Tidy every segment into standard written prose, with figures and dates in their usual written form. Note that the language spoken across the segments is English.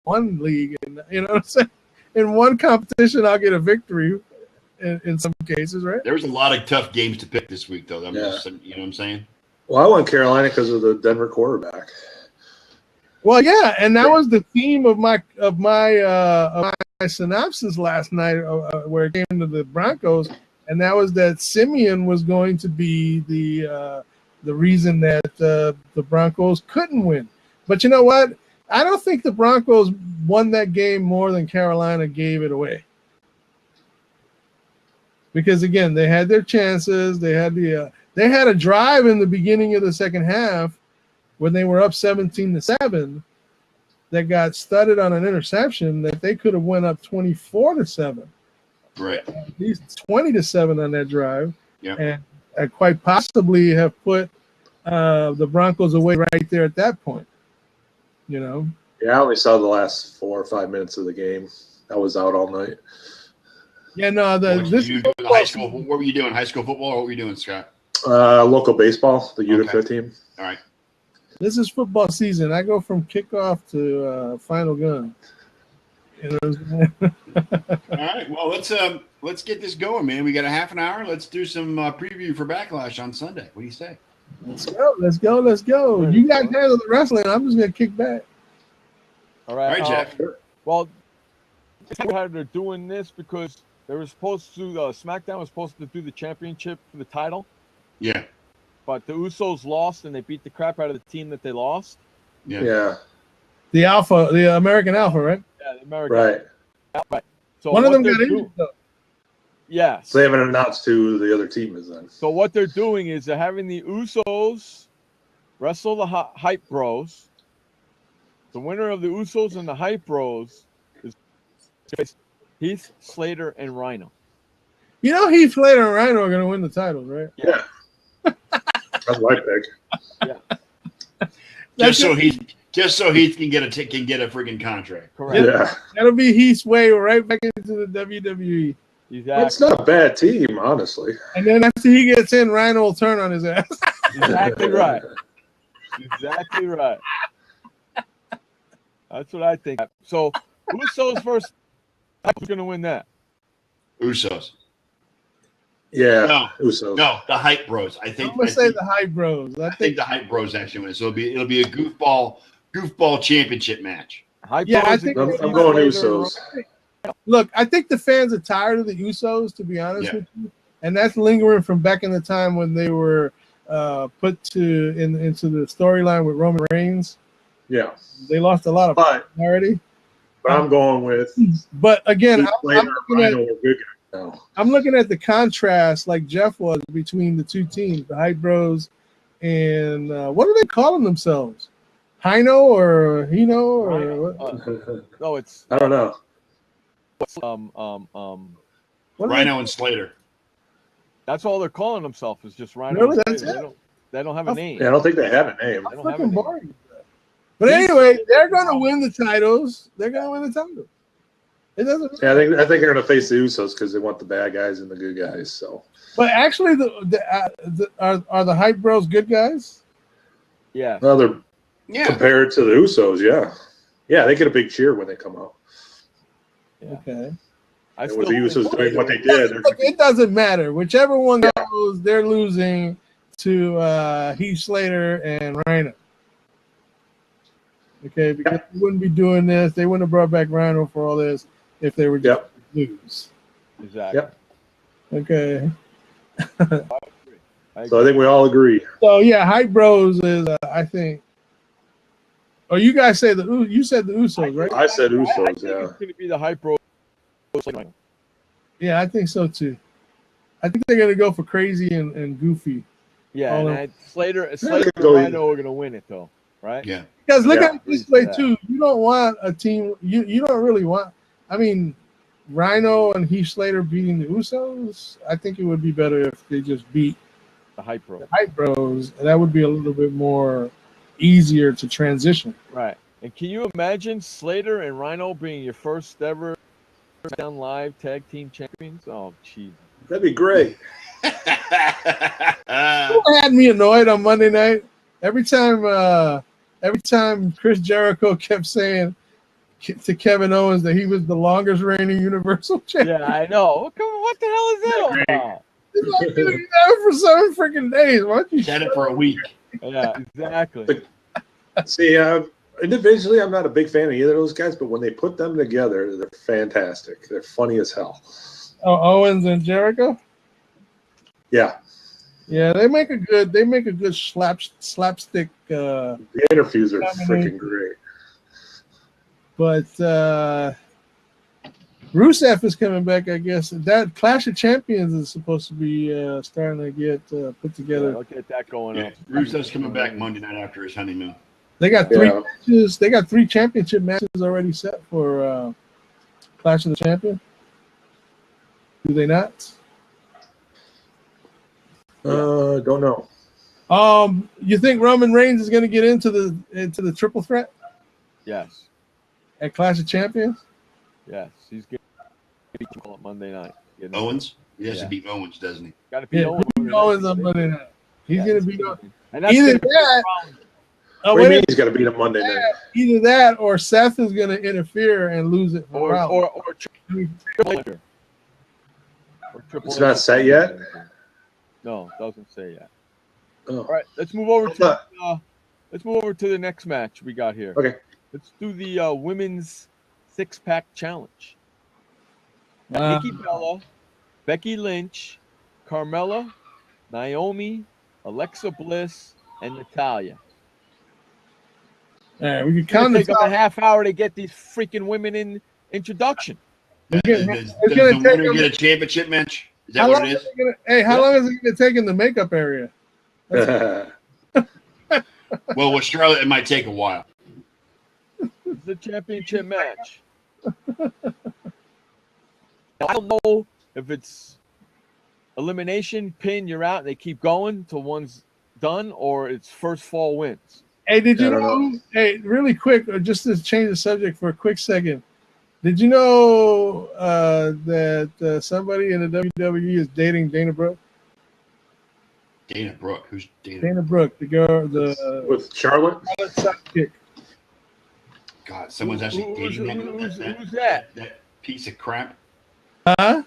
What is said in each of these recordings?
one league, and you know what I'm saying? In one competition, I'll get a victory. In some cases, right? There was a lot of tough games to pick this week, though. Just, you know what I'm saying? Well, I went Carolina because of the Denver quarterback. Well, yeah, and that was the theme of my synopsis last night, where it came to the Broncos, and that was that Simeon was going to be the reason that the Broncos couldn't win. But you know what? I don't think the Broncos won that game more than Carolina gave it away. Because again, they had their chances. They had a drive in the beginning of the second half when they were up 17-7 that got studded on an interception that they could have went up 24-7. Right. At least 20-7 on that drive. Yeah. And quite possibly have put the Broncos away right there at that point. You know? Yeah, I only saw the last 4 or 5 minutes of the game. I was out all night. Yeah, no. What were you doing? High school football, or what were you doing, Scott? Local baseball, the Utica team. All right. This is football season. I go from kickoff to final gun. You know All right. Well, let's get this going, man. We got a half an hour. Let's do some preview for Backlash on Sunday. What do you say? Let's go. You guys handle the wrestling. I'm just gonna kick back. All right, Jack. Well, how they're doing this because they were supposed to. SmackDown was supposed to do the championship for the title. Yeah. But the Usos lost, and they beat the crap out of the team that they lost. Yeah. The American Alpha, right? Yeah, the American. Right. So one of them got injured, though. Yes. So they haven't announced who the other team is then. So what they're doing is they're having the Usos wrestle the Hype Bros. The winner of the Usos and the Hype Bros is Heath Slater and Rhino. You know Heath Slater and Rhino are going to win the titles, right? Yeah. That's my pick. Yeah. Just so Heath can get a friggin' contract. Correct. Yeah. That'll be Heath's way right back into the WWE. Exactly. It's not a bad team, honestly. And then after he gets in, Rhino will turn on his ass. Exactly right. Exactly right. That's what I think. So Usos first. Who's going to win that? Usos. Yeah. Usos. No, the Hype Bros. I think. I'm gonna say the Hype Bros. I think the Hype Bros actually win. So it'll be a goofball championship match. Hype Yeah, Bros I think I'm going Usos. Look, I think the fans are tired of the Usos, to be honest with you, and that's lingering from back in the time when they were put into the storyline with Roman Reigns. Yeah, they lost a lot of popularity. But I'm going with. But again, I'm looking at the contrast, like Jeff was, between the two teams, the Hype Bros, and what are they calling themselves? Hino or Hino or what? No, it's I don't know. Rhino and Slater. That's all they're calling themselves is just Rhino. Really? And Slater. They don't have a name. Yeah, I don't think they have a name. They don't have a name. Boring. But anyway, they're going to win the titles. They're going to win the title. It doesn't. Yeah, I think they're going to face the Usos because they want the bad guys and the good guys. So, but actually, are the Hype Bros good guys? Yeah. Well, they're compared to the Usos. Yeah, they get a big cheer when they come out. Yeah. Okay. And with the Usos doing what they did, it doesn't matter. Whichever one goes, they're losing to Heath Slater and Rhino. Okay, because they wouldn't be doing this. They wouldn't have brought back Rhino for all this if they were just lose. Exactly. Yep. Okay. So I think we all agree. So yeah, Hype Bros is I think. Oh, you guys say you said the Usos, right? I said Usos. I think it's going to be the Hype Bros. Yeah, I think so too. I think they're going to go for crazy and goofy. Yeah, and Slater and Rhino are going to win it though, right? Yeah. Because look at it this way too. You don't want a team. You don't really want. I mean, Rhino and Heath Slater beating the Usos. I think it would be better if they just beat the Hype Bros. Hype Bros, and that would be a little bit more easier to transition. Right. And can you imagine Slater and Rhino being your first ever down live tag team champions? Oh, jeez. That'd be great. You had me annoyed on Monday night. Every time Chris Jericho kept saying, to Kevin Owens that he was the longest reigning Universal Champion. Yeah, I know. Come on, what the hell is that all about? He's like, dude, you had it for 7 freaking days. Why don't you He's had it for a week. Yeah, exactly. See, individually, I'm not a big fan of either of those guys, but when they put them together, they're fantastic. They're funny as hell. Oh, Owens and Jericho? Yeah. Yeah, they make a good slapstick. The interviews are freaking great. But Rusev is coming back, I guess. That Clash of Champions is supposed to be starting to get put together. Yeah, I'll get that going up. Rusev's coming back Monday night after his honeymoon. They got 3 matches. They got 3 championship matches already set for Clash of the Champions. Do they not? Don't know. You think Roman Reigns is going to get into the triple threat Yes. at Clash of Champions? Yes. He's going to beat you on Monday night. Owens? He has to beat Owens, doesn't he? Got to beat Owens. Owens on Monday night. He's going to beat Owens. Either that. What do you mean he's got to beat him Monday night? Either that or Seth is going to interfere and lose it. Or Triple H. It's not set yet? No, doesn't say yet. Oh. All right, let's move over to the next match we got here. Okay. Let's do the women's 6-pack challenge. Nikki Bella, Becky Lynch, Carmella, Naomi, Alexa Bliss, and Natalya. All right, we can It's count going to take up a half hour to get these freaking women in introduction. Does the winner get a championship match? Is that what it is? How long is it going to take in the makeup area? Well, with Charlotte, it might take a while. It's the championship match. I don't know if it's elimination, pin, you're out, and they keep going till one's done, or it's first fall wins. Hey, did you know? Hey, really quick, just to change the subject for a quick second. Did you know that somebody in the WWE is dating Dana Brooke? Dana Brooke? Who's Dana Brooke, the girl, with Charlotte? Sidekick. God, someone's actually dating who's that? That piece of crap. Huh?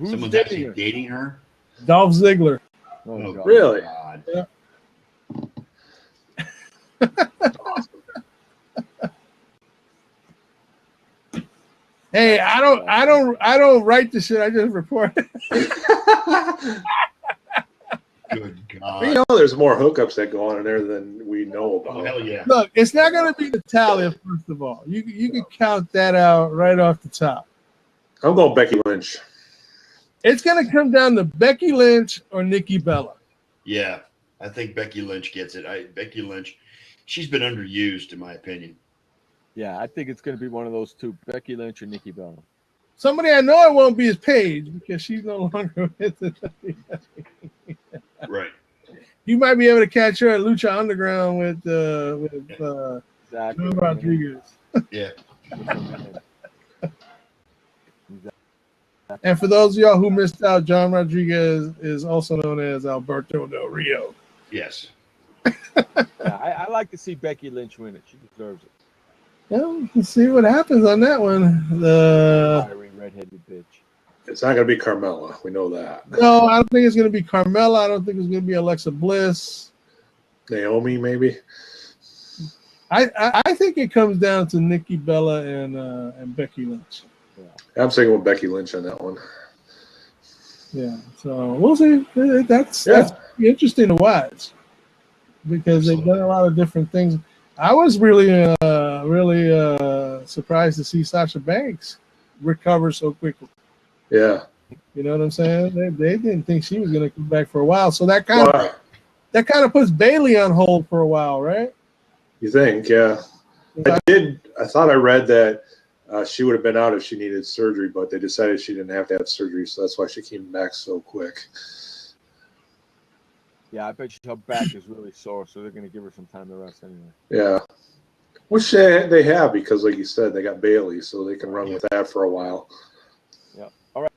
Someone's actually dating her. Dolph Ziggler. Oh, God. Really? God. Yeah. Hey, I don't write the shit. I just report. Good God. You know, there's more hookups that go on in there than we know about. Oh, hell yeah. Look, it's not going to be Natalya, first of all. You can count that out right off the top. I'm going Becky Lynch. It's going to come down to Becky Lynch or Nikki Bella. Yeah, I think Becky Lynch gets it. Becky Lynch, she's been underused, in my opinion. Yeah, I think it's going to be one of those two, Becky Lynch or Nikki Bella. Somebody I know it won't be is Paige because she's no longer with the WWE. Right. You might be able to catch her at Lucha Underground with Exactly. John Rodriguez. Yeah. And for those of y'all who missed out, John Rodriguez is also known as Alberto Del Rio. Yes. I like to see Becky Lynch win it. She deserves it. Well, let's see what happens on that one. Fiery redheaded bitch. It's not going to be Carmella. We know that. No, I don't think it's going to be Carmella. I don't think it's going to be Alexa Bliss. Naomi, maybe. I think it comes down to Nikki Bella and Becky Lynch. I'm sticking with Becky Lynch on that one. Yeah, so we'll see. That's interesting to watch because they've done a lot of different things. I was really surprised to see Sasha Banks recover so quickly. Yeah. You know what I'm saying? They didn't think she was going to come back for a while, so that kind of puts Bayley on hold for a while, right? You think? Yeah. I thought I read that she would have been out if she needed surgery, but they decided she didn't have to have surgery, so that's why she came back so quick. Yeah, I bet her back is really sore, so they're going to give her some time to rest anyway. Yeah. Which they have because, like you said, they got Bayley, so they can run with that for a while. Yeah. All right.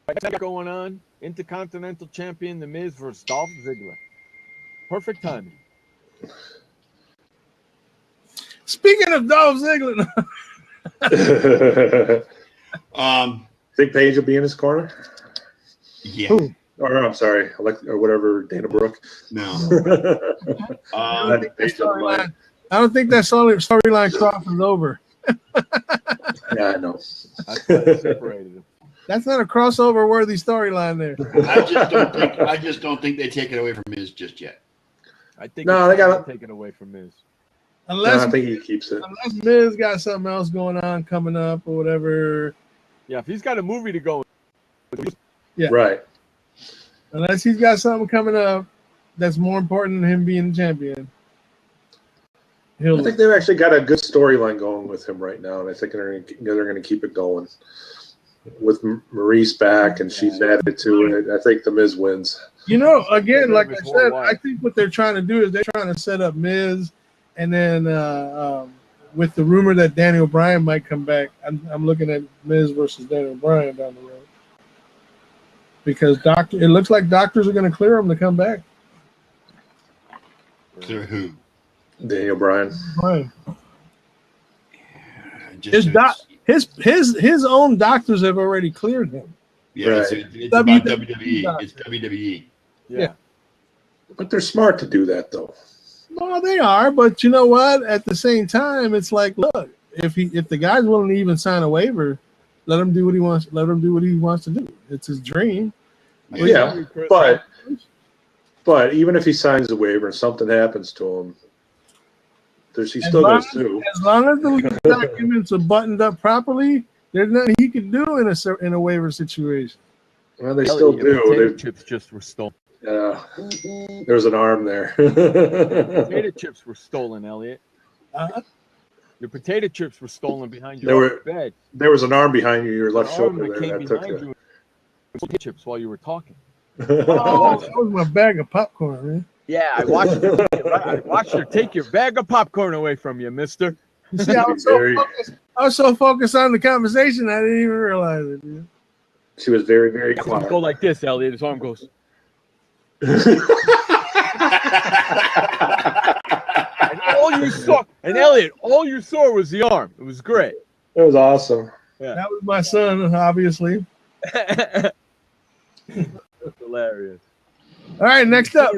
What's going on? Intercontinental Champion The Miz versus Dolph Ziggler. Perfect timing. Speaking of Dolph Ziggler, Think Paige will be in his corner? Yeah. Who? Or I'm sorry, or whatever, Dana Brooke. No. I don't think that storyline crosses over. Yeah, I know. That's why they separated them. That's not a crossover worthy storyline there. I just don't think they take it away from Miz just yet. I think No, they got taken away from Miz. Unless I think he keeps it. Unless Miz got something else going on coming up or whatever. Yeah, if he's got a movie to go. Yeah. Right. Unless he's got something coming up that's more important than him being champion. I think they've actually got a good storyline going with him right now, and I think they're going to keep it going. With Maurice back, and she's added to it. I think the Miz wins. You know, again, like I said, I think what they're trying to do is they're trying to set up Miz, and then with the rumor that Daniel Bryan might come back, I'm looking at Miz versus Daniel Bryan down the road. Because it looks like doctors are going to clear him to come back. Clear who? Daniel Bryan. Bryan. His own doctors have already cleared him. Yeah, right. it's about WWE. It's WWE. Yeah. But they're smart to do that, though. Well, they are, but you know what? At the same time, it's like, look, if the guy's willing to even sign a waiver, let him do what he wants. Let him do what he wants to do. It's his dream. Yeah, but even if he signs a waiver and something happens to him, he's still going to sue. As long as the documents are buttoned up properly, there's nothing he can do in a waiver situation. Well, they still do. Potato chips just were stolen. There's an arm there. Potato chips were stolen, Elliot. Your potato chips were stolen behind your bed. There was an arm behind you, your left shoulder there. Came behind you. Potato chips while you were talking. Oh, that was my bag of popcorn, man. Yeah, I watched her take your bag of popcorn away from you, mister. You see, I was so focused on the conversation, I didn't even realize it, dude. She was very, very quiet. Go like this, Elliot. His arm goes. And Elliot, all you saw was the arm. It was great. It was awesome. Yeah. That was my son, obviously. That's hilarious. All right, next up.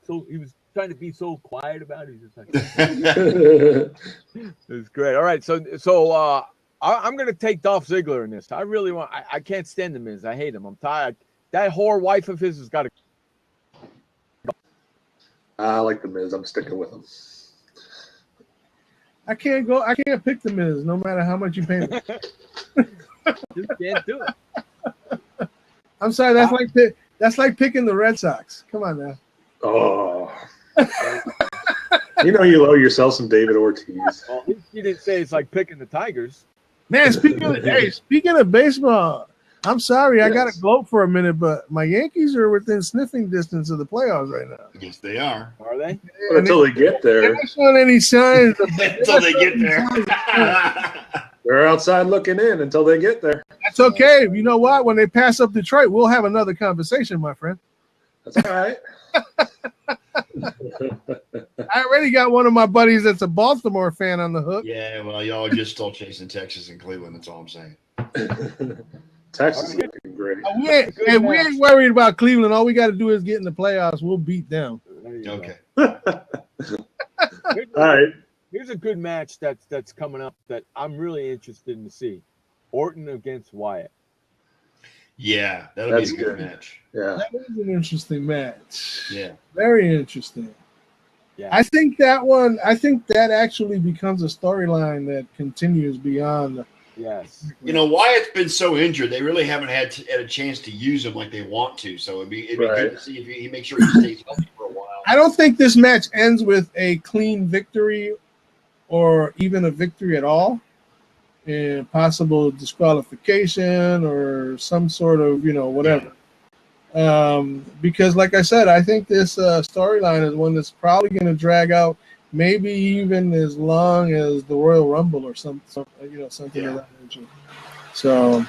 So he was trying to be so quiet about it. He's just like, it was great. All right, so I'm gonna take Dolph Ziggler in this. I really want. I can't stand the Miz. I hate him. I'm tired. That whore wife of his has got to. I like the Miz. I'm sticking with him. I can't pick the Miz, no matter how much you pay me. Just can't do it. I'm sorry. That's like picking the Red Sox. Come on now. Oh. You know you owe yourself some David Ortiz. Well, you didn't say it's like picking the Tigers. Man, speaking of baseball, I'm sorry, I got to gloat for a minute, but my Yankees are within sniffing distance of the playoffs right now. Yes, they are. Are they? But until they get there. They're not showing any signs. Until they get there. They're outside looking in until they get there. That's okay. You know what? When they pass up Detroit, we'll have another conversation, my friend. That's all right. I already got one of my buddies that's a Baltimore fan on the hook. Yeah, well, y'all are just still chasing Texas and Cleveland. That's all I'm saying. Texas is looking great. We ain't worried about Cleveland. All we got to do is get in the playoffs. We'll beat them. Okay. All right. Here's a good match that's coming up that I'm really interested in to see. Orton against Wyatt. Yeah, that'll be a good match. Yeah. That is an interesting match. Yeah. Very interesting. Yeah. I think that actually becomes a storyline that continues beyond. Yes. You know, Wyatt's been so injured, they really haven't had a chance to use him like they want to. So it'd be good to see if he makes sure he stays healthy for a while. I don't think this match ends with a clean victory or even a victory at all. And possible disqualification or some sort of, whatever. Because like I said, I think this storyline is one that's probably going to drag out maybe even as long as the Royal Rumble or something of that nature. So,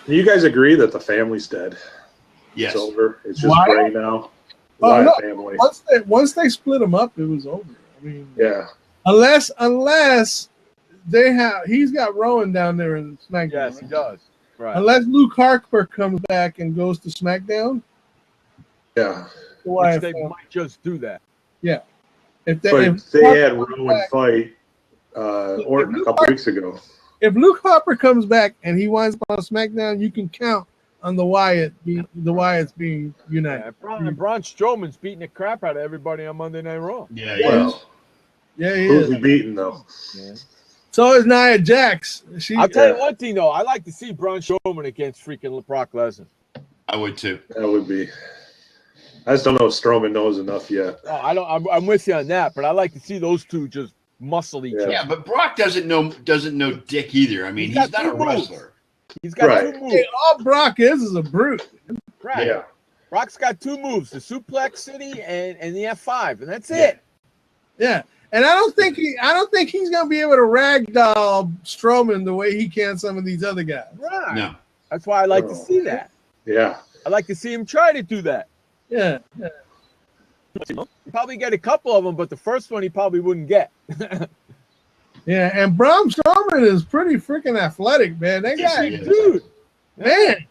you guys agree that the family's dead? Yes. It's over. It's just Bray now. No. Family. Once they split them up, it was over. I mean, yeah. Unless he's got Rowan down there in SmackDown. Yes, he does. Right. Unless Luke Harper comes back and goes to SmackDown. Yeah. Which they might just do that. Yeah. If they had Rowan fight Orton a couple weeks ago. If Luke Harper comes back and he winds up on SmackDown, you can count on the Wyatts being united. Yeah, Braun Strowman's beating the crap out of everybody on Monday Night Raw. Yeah, he is. Yeah, he Who's is. he beating though? Yeah. So is Nia Jax. I'll tell you one thing though. I like to see Braun Strowman against freaking Brock Lesnar. I would too. That would be. I just don't know if Strowman knows enough yet. Oh, I don't. I'm with you on that, but I like to see those two just muscle each other. Yeah, but Brock doesn't know dick either. I mean, he's not a wrestler. He's got 2 moves. Hey, all Brock is a brute. Right. Yeah. Brock's got 2 moves: the Suplex City and the F5, and that's it. Yeah. And I don't think he's gonna be able to ragdoll Strowman the way he can some of these other guys. Right. No. That's why I like to see that. Yeah. I like to see him try to do that. Yeah. He probably get a couple of them, but the first one he probably wouldn't get. Yeah, and Braun Strowman is pretty freaking athletic, man. That guy, dude, man,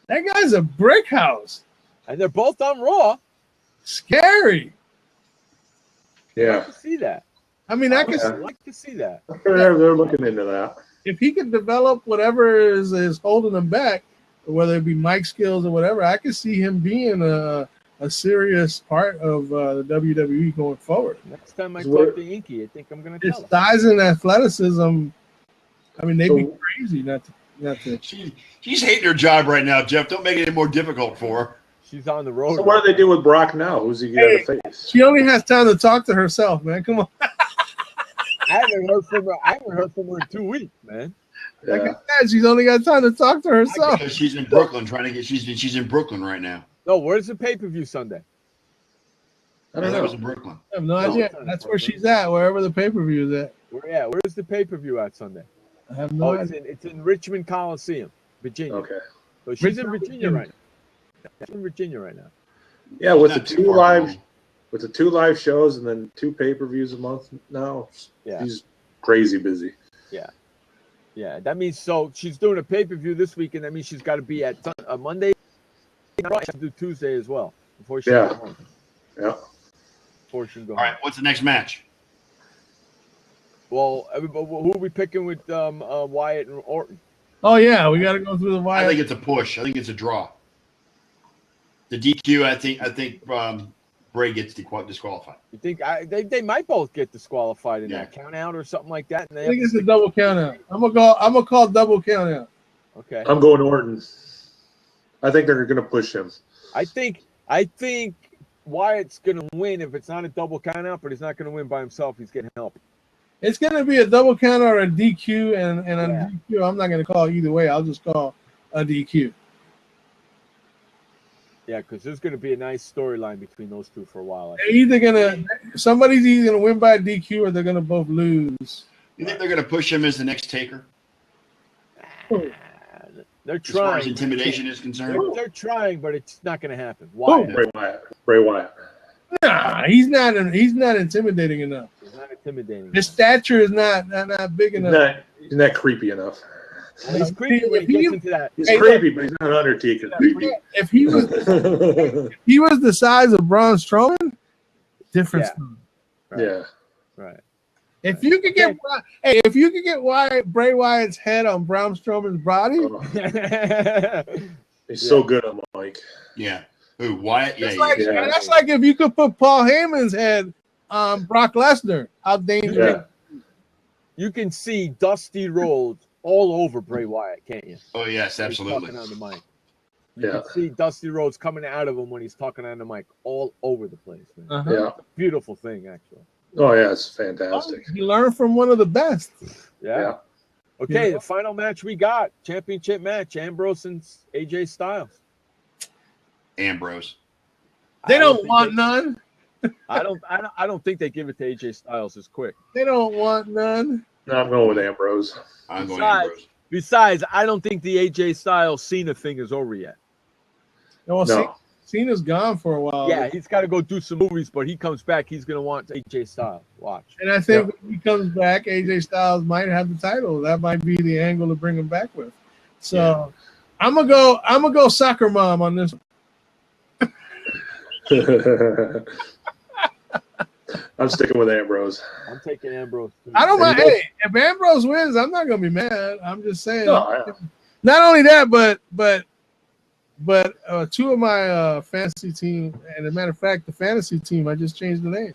that guy's a brick house. And they're both on Raw. Scary. Yeah. I like to see that. I mean, I like to see that. They're looking into that. If he could develop whatever is holding him back, whether it be mic skills or whatever, I could see him being a serious part of the WWE going forward. Next time I talk to Inky, I think I'm going to tell him. His size and athleticism, I mean, they'd be crazy not to. She's hating her job right now, Jeff. Don't make it any more difficult for her. She's on the road. So what do they do with Brock now? Who's he going to face? She only has time to talk to herself, man. Come on. I haven't heard from her in 2 weeks, man. Yeah. Like I said, she's only got time to talk to herself. Because she's in Brooklyn she's in Brooklyn right now. No, where's the pay-per-view Sunday? I don't know. That was in Brooklyn. I have no idea. That's where she's at, wherever the pay-per-view is at. Where's the pay-per-view at Sunday? I have no idea. It's in Richmond Coliseum, Virginia. Okay. So she's in Virginia right now. She's in Virginia right now. Yeah, with the 2 live shows and then 2 pay-per-views a month now. Yeah. She's crazy busy. Yeah. Yeah, that means so she's doing a pay-per-view this week, and that means she's got to be at Monday. She has to do Tuesday as well before she goes home. Yeah. Before she goes All right, what's the next match? Well, who are we picking with Wyatt and Orton? Oh yeah, we got to go through the Wyatt. I think it's a push. I think it's a draw. The DQ, I think Bray gets disqualified. You think they might both get disqualified in that count out or something like that? And I think it's a double count out. I'm gonna call double count out. Okay. I'm going Orton. I think they're gonna push him. I think Wyatt's gonna win if it's not a double count out, but he's not gonna win by himself. He's getting help. It's gonna be a double count out or a DQ, and a DQ. I'm not gonna call either way. I'll just call a DQ. Yeah, because there's going to be a nice storyline between those two for a while. Somebody's either going to win by a DQ or they're going to both lose. You think they're going to push him as the next Taker? They're trying. As far as intimidation is concerned? They're trying, but it's not going to happen. Why? Bray Wyatt. Nah, he's not intimidating enough. He's not intimidating. His stature is not big enough. He's not creepy enough. He's creepy when he gets into that. He's creepy, but he's not Undertaker creepy. If he was the size of Braun Strowman, different story. Right. Yeah. Right. If you could get Bray Wyatt's head on Braun Strowman's body, he's so good on Mike. Yeah. Who? Wyatt? Yeah. That's like if you could put Paul Heyman's head on Brock Lesnar. How dangerous! You can see Dusty Rhodes all over Bray Wyatt, can't you? Oh yes, absolutely. Talking on the mic. You can see Dusty Rhodes coming out of him when he's talking on the mic, all over the place. Man. Yeah, it's a beautiful thing, actually. Oh yeah, it's fantastic. He learned from one of the best. Yeah. Okay, the final match we got, championship match, Ambrose and AJ Styles. Ambrose. They don't want none. I don't think they give it to AJ Styles as quick. They don't want none. No, I'm going with Ambrose. I'm going Ambrose. Besides, I don't think the AJ Styles Cena thing is over yet. No. Cena's gone for a while. Yeah, he's got to go do some movies, but he comes back. He's going to want AJ Styles. Watch. And I think when he comes back, AJ Styles might have the title. That might be the angle to bring him back with. So I'm gonna go soccer mom on this. I'm sticking with Ambrose. I'm taking Ambrose too. I don't mind. Hey, if Ambrose wins, I'm not gonna be mad. I'm just saying. No, not only that, but two of my fantasy team, and as a matter of fact, the fantasy team, I just changed the name.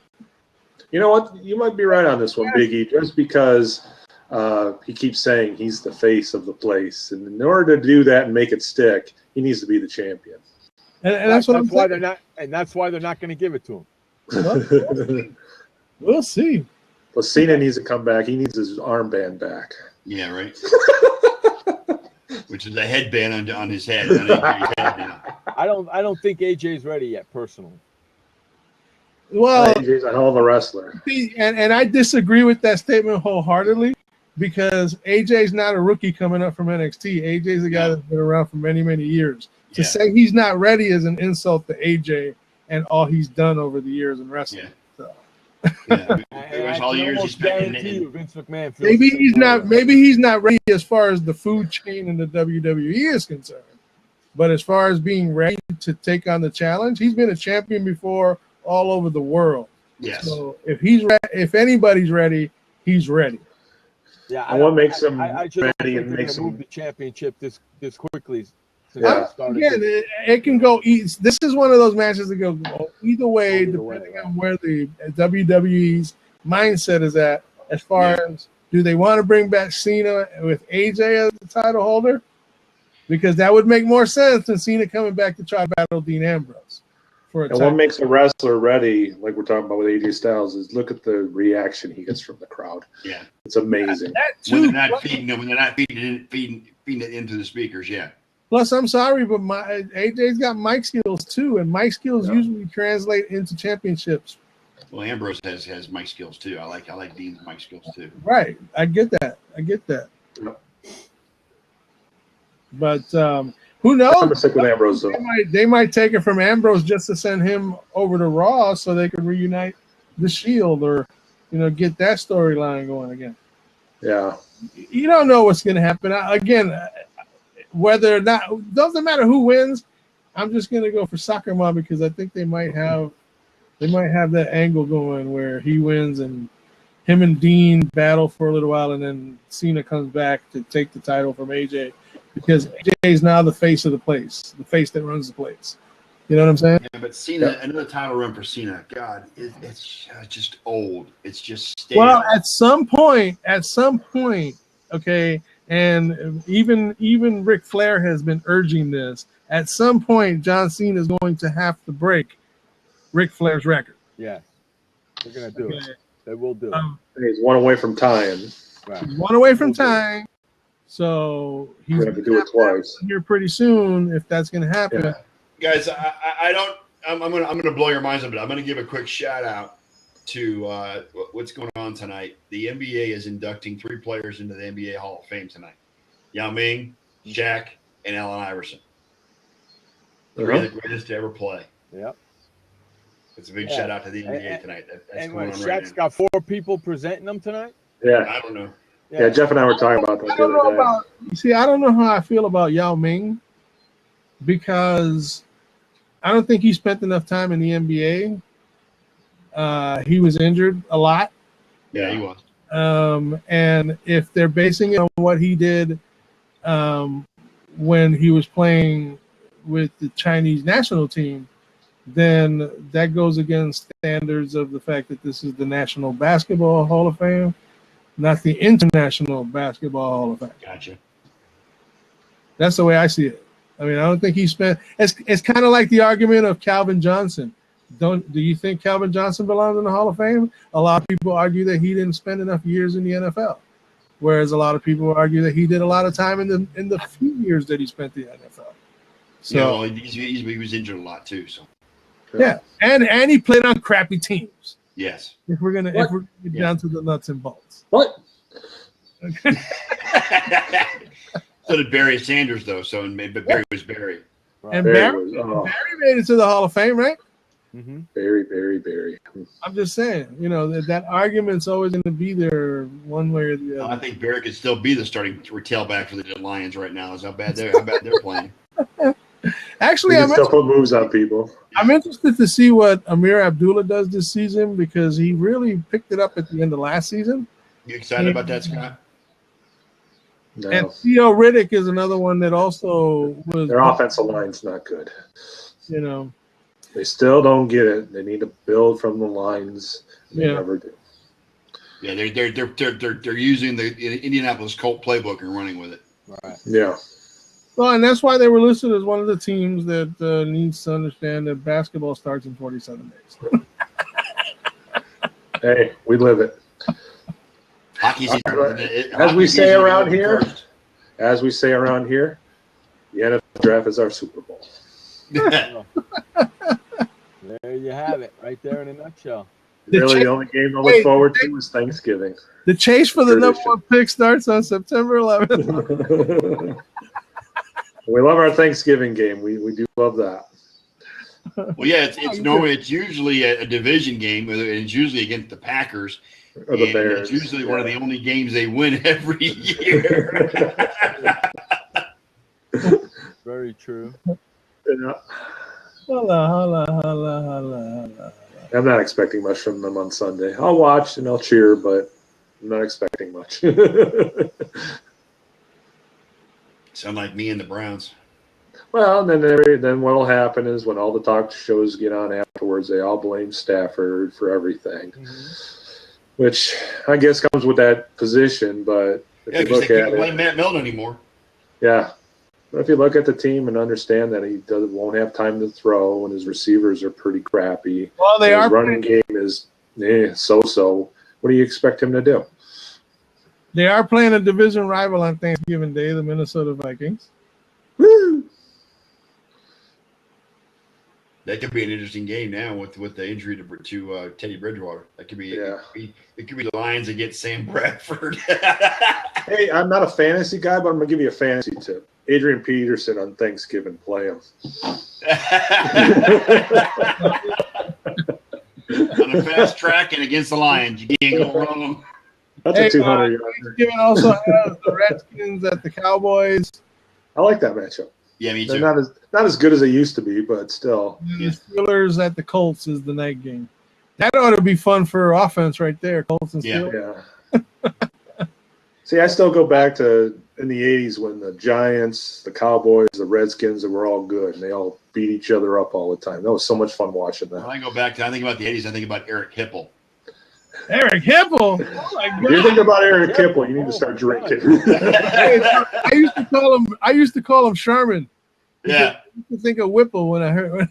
You know what? You might be right on this one, Biggie, just because he keeps saying he's the face of the place. And in order to do that and make it stick, he needs to be the champion. And that's why they're not. And that's why they're not going to give it to him. We'll see. Well, Cena needs to come back. He needs his armband back. Yeah, right. Which is a headband on his head. I don't think AJ's ready yet, personally. Well, AJ's a hell of a wrestler. And I disagree with that statement wholeheartedly because AJ's not a rookie coming up from NXT. AJ's a guy that's been around for many, many years. To say he's not ready is an insult to AJ and all he's done over the years in wrestling. Yeah. So. Yeah. All years he's spent in Vince McMahon. Maybe he's not ready as far as the food chain in the WWE is concerned. But as far as being ready to take on the challenge, he's been a champion before all over the world. Yes. So if anybody's ready, he's ready. Yeah. And what makes him ready and makes him move the championship this quickly? Yeah. Again, it can go. This is one of those matches that go either way, depending on where the WWE's mindset is at. As far as do they want to bring back Cena with AJ as the title holder? Because that would make more sense than Cena coming back to try to battle Dean Ambrose. And what makes a wrestler ready, like we're talking about with AJ Styles, is look at the reaction he gets from the crowd. Yeah, it's amazing. That too, when they're not feeding it into the speakers. Yeah. Plus, I'm sorry, but AJ's got mic skills too, and mic skills usually translate into championships. Well, Ambrose has mic skills too. I like Dean's mic skills too. Right, I get that. Yep. But who knows? I'm sick with Ambrose, though. They might take it from Ambrose just to send him over to Raw so they can reunite the Shield or get that storyline going again. Yeah. You don't know what's going to happen. Again, whether or not, doesn't matter who wins. I'm just going to go for Soccer Mom because I think they might have that angle going where he wins and him and Dean battle for a little while and then Cena comes back to take the title from AJ because AJ is now the face of the place, the face that runs the place. You know what I'm saying? Yeah, but Cena, another title run for Cena, God, it's just old. It's just stale. Well, at some point, okay, and even Ric Flair has been urging this. At some point, John Cena is going to have to break Ric Flair's record. Yeah, they're going to do it. They will do it. He's one away from tying. Right. He's one away from tying. So he's going to do it twice here pretty soon if that's going to happen. Yeah. Guys, I'm gonna blow your minds a bit. I'm gonna give a quick shout out to what's going on tonight. The NBA is inducting 3 players into the NBA Hall of Fame tonight: Yao Ming, Shaq, and Allen Iverson. 3 of the greatest to ever play. Yep. It's a big shout out to the NBA tonight. That's going on right now. Shaq's got 4 people presenting them tonight. Yeah, I don't know. Yeah, Jeff and I were talking about that. I don't know how I feel about Yao Ming because I don't think he spent enough time in the NBA. He was injured a lot. Yeah, he was. And if they're basing it on what he did when he was playing with the Chinese national team, then that goes against standards of the fact that this is the National Basketball Hall of Fame, not the International Basketball Hall of Fame. Gotcha. That's the way I see it. I mean, I don't think he spent. It's kind of like the argument of Calvin Johnson. Do you think Calvin Johnson belongs in the Hall of Fame? A lot of people argue that he didn't spend enough years in the NFL, whereas a lot of people argue that he did a lot of time in the few years that he spent in the NFL. So yeah, well, he was injured a lot too. So yeah, and he played on crappy teams. Yes. If we're get down to the nuts and bolts. What? Okay. So did Barry Sanders though. But Barry was Barry. And Barry made it to the Hall of Fame, right? Mm-hmm. Barry. I'm just saying, that argument's always going to be there one way or the other. I think Barry could still be the starting tailback for the Lions right now. Is how bad they're playing. Actually, I'm still put moves on people. I'm interested to see what Amir Abdullah does this season because he really picked it up at the end of last season. You excited about that, Scott? No. And Theo Riddick is another one that also was. Their offensive line's not good. They still don't get it. They need to build from the lines. They never do. Yeah, they're using the Indianapolis Colt playbook and running with it. Right. Yeah. Well, and that's why they were listed as one of the teams that needs to understand that basketball starts in 47 days. Hey, we live it. Hockey season. As we say around here, the NFL draft is our Super Bowl. There you have it, right there in a nutshell. The only game to look forward to is Thanksgiving. The chase for the number one pick starts on September 11th. We love our Thanksgiving game. We do love that. Well, yeah, it's usually a division game. It's usually against the Packers. Or the Bears. It's usually one of the only games they win every year. Very true. Yeah. Holla. I'm not expecting much from them on Sunday. I'll watch and I'll cheer, but I'm not expecting much. Sound like me and the Browns. Well, then what will happen is when all the talk shows get on afterwards, they all blame Stafford for everything, which I guess comes with that position. But if you look at it, blame Matt Milne anymore. Yeah, but if you look at the team and understand that he won't have time to throw and his receivers are pretty crappy, well, his running game is so-so. What do you expect him to do? They are playing a division rival on Thanksgiving Day, the Minnesota Vikings. Woo! That could be an interesting game now with the injury to Teddy Bridgewater. That could be it could be the Lions against Sam Bradford. Hey, I'm not a fantasy guy, but I'm gonna give you a fantasy tip. Adrian Peterson on Thanksgiving, play him. On a fast track and against the Lions, you can't go wrong. That's a 200 yarder. Thanksgiving also has the Redskins at the Cowboys. I like that matchup. Yeah, me too. They're not as good as they used to be, but still. The Steelers at the Colts is the night game. That ought to be fun for offense right there, Colts and Steelers. Yeah. See, I still go back to in the 80s when the Giants, the Cowboys, the Redskins, they were all good, and they all beat each other up all the time. That was so much fun watching that. When I go back I think about the 80s, I think about Eric Hipple. Eric Hipple? Oh, my God. If you're thinking about Eric Hipple, you need to start drinking. I used to call him Sherman. Yeah. I used to think of Whipple when I heard.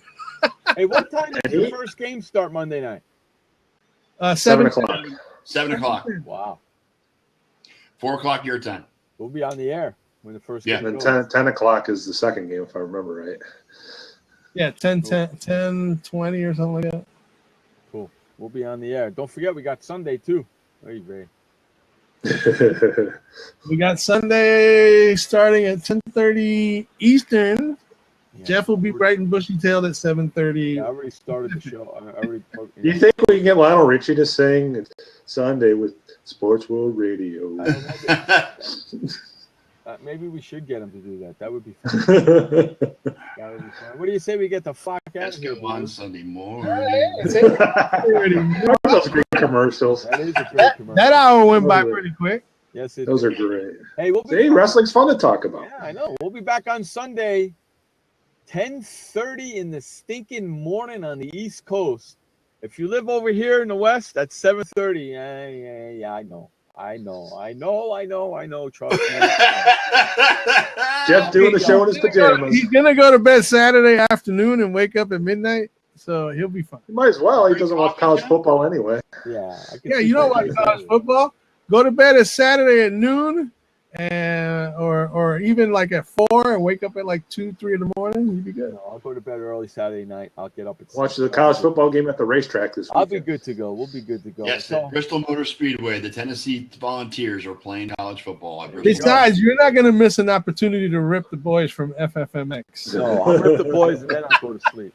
Hey, what time does the first game start Monday night? 7 o'clock. 7 o'clock. Wow. 4 o'clock your time. We'll be on the air when the first game and goes. 10 o'clock is the second game, if I remember right. Yeah, 10, 20 or something like that. Cool. We'll be on the air. Don't forget, we got Sunday, too. Very. We got Sunday starting at 10:30 Eastern. Yeah. Jeff will be bright and bushy-tailed at 7:30. Yeah, I already started the show. Do you think we can get Lionel Richie to sing it's Sunday with Sports World Radio? Maybe we should get him to do that. That would be fun. That would be fun. What do you say we get the fuck out of here? Let's go on Sunday morning. Those great commercials. That is a great commercial. That hour went by pretty quick. Yes, those are great. Hey, wrestling's fun to talk about. Yeah, I know. We'll be back on Sunday, 10:30 in the stinking morning on the East Coast. If you live over here in the West, that's 7:30. Yeah, I know. Trust me. Jeff doing the show in his pajamas. He's gonna go to bed Saturday afternoon and wake up at midnight, so he'll be fine. He might as well. He doesn't watch college football anyway. Yeah. You don't watch college football. Go to bed at Saturday at noon, or even like at 4 and wake up at like 2, 3 in the morning, you'd be good. No, I'll go to bed early Saturday night. I'll get up at watch the college football game at the racetrack this weekend. I'll be good to go. We'll be good to go. Yes, at Bristol Motor Speedway, the Tennessee Volunteers are playing college football. Besides, you're not going to miss an opportunity to rip the boys from FFMX. No, I'll rip the boys and then I'll go to sleep.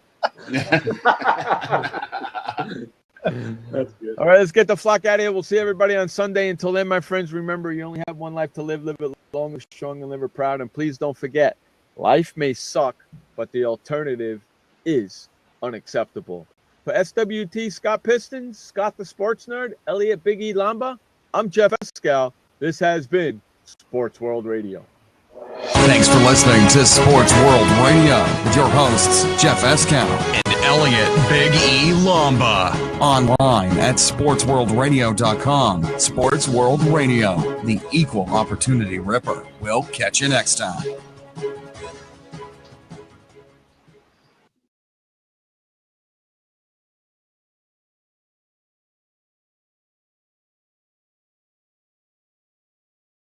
That's good. All right, let's get the flock out of here. We'll see everybody on Sunday. Until then, my friends, remember, you only have one life to live. Live it long, strong, and live it proud. And please don't forget, life may suck, but the alternative is unacceptable. For SWT Scott Pistons, Scott the Sports Nerd, Elliot Big E Lamba, I'm Jeff Escal. This has been Sports World Radio. Thanks for listening to Sports World Radio with your hosts, Jeff Escal and Elliot Big E Lamba. Online at sportsworldradio.com. Sports World Radio, the equal opportunity ripper. We'll catch you next time.